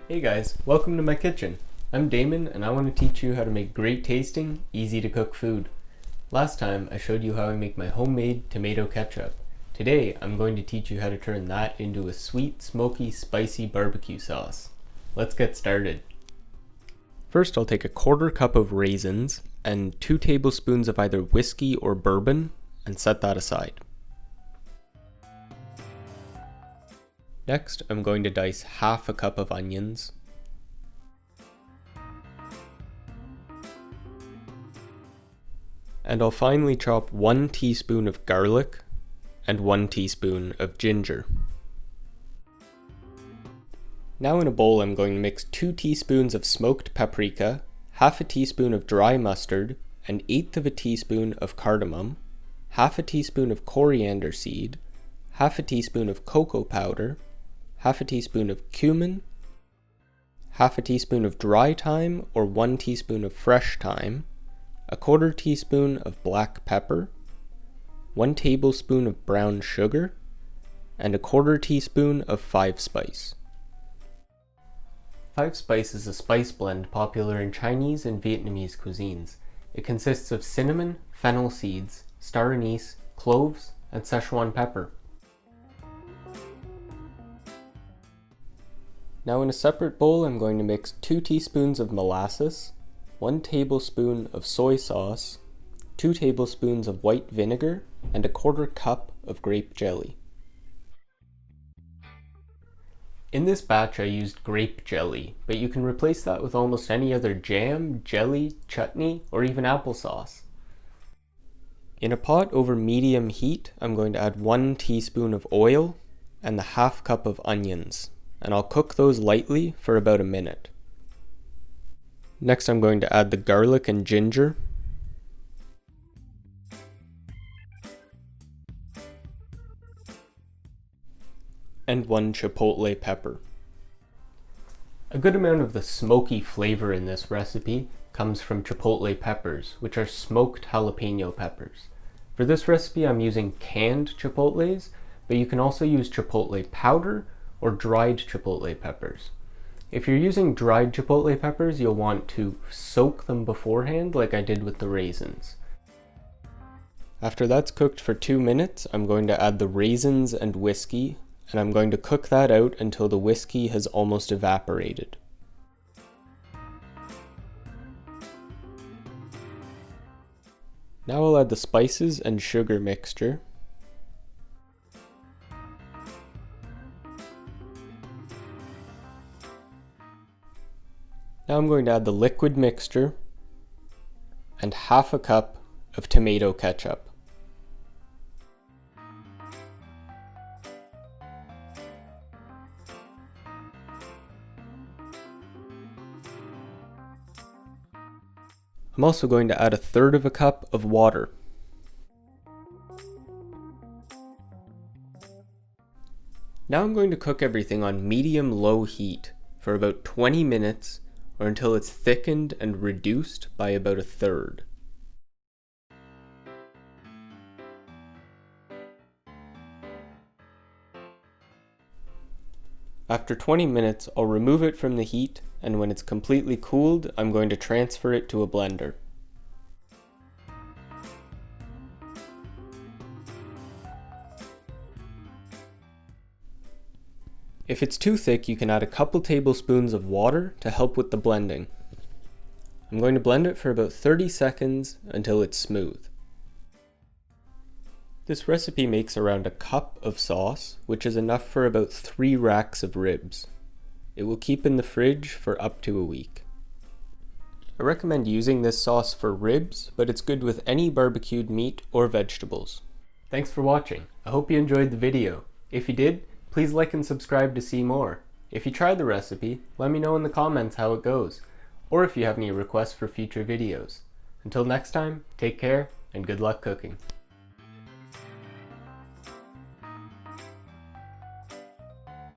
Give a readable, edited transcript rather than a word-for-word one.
Hey guys, welcome to my kitchen. I'm Damon and I want to teach you how to make great tasting, easy to cook food. Last time I showed you how I make my homemade tomato ketchup. Today I'm going to teach you how to turn that into a sweet, smoky, spicy barbecue sauce. Let's get started. First I'll take a quarter cup of raisins and 2 tablespoons of either whiskey or bourbon and set that aside. Next, I'm going to dice half a cup of onions. And I'll finely chop 1 teaspoon of garlic and 1 teaspoon of ginger. Now in a bowl I'm going to mix 2 teaspoons of smoked paprika, half a teaspoon of dry mustard, an eighth of a teaspoon of cardamom, half a teaspoon of coriander seed, half a teaspoon of cocoa powder, half a teaspoon of cumin, half a teaspoon of dry thyme or 1 teaspoon of fresh thyme, a quarter teaspoon of black pepper, 1 tablespoon of brown sugar, and a quarter teaspoon of 5 spice. 5 spice is a spice blend popular in Chinese and Vietnamese cuisines. It consists of cinnamon, fennel seeds, star anise, cloves, and Szechuan pepper. Now in a separate bowl I'm going to mix 2 teaspoons of molasses, 1 tablespoon of soy sauce, 2 tablespoons of white vinegar, and a quarter cup of grape jelly. In this batch I used grape jelly, but you can replace that with almost any other jam, jelly, chutney, or even applesauce. In a pot over medium heat, I'm going to add 1 teaspoon of oil and the half cup of onions, and I'll cook those lightly for about a minute. Next I'm going to add the garlic and ginger, and 1 chipotle pepper. A good amount of the smoky flavor in this recipe comes from chipotle peppers, which are smoked jalapeno peppers. For this recipe I'm using canned chipotles, but you can also use chipotle powder or dried chipotle peppers. If you're using dried chipotle peppers, you'll want to soak them beforehand like I did with the raisins. After that's cooked for 2 minutes, I'm going to add the raisins and whiskey, and I'm going to cook that out until the whiskey has almost evaporated. Now I'll add the spices and sugar mixture. Now I'm going to add the liquid mixture and half a cup of tomato ketchup. I'm also going to add 1/3 of a cup of water. Now I'm going to cook everything on medium-low heat for about 20 minutes or until it's thickened and reduced by about 1/3. After 20 minutes, I'll remove it from the heat, and when it's completely cooled, I'm going to transfer it to a blender. If it's too thick, you can add a couple tablespoons of water to help with the blending. I'm going to blend it for about 30 seconds until it's smooth. This recipe makes around a cup of sauce, which is enough for about 3 racks of ribs. It will keep in the fridge for up to a week. I recommend using this sauce for ribs, but it's good with any barbecued meat or vegetables. Thanks for watching. I hope you enjoyed the video. If you did, please like and subscribe to see more. If you tried the recipe, let me know in the comments how it goes, or if you have any requests for future videos. Until next time, take care and good luck cooking.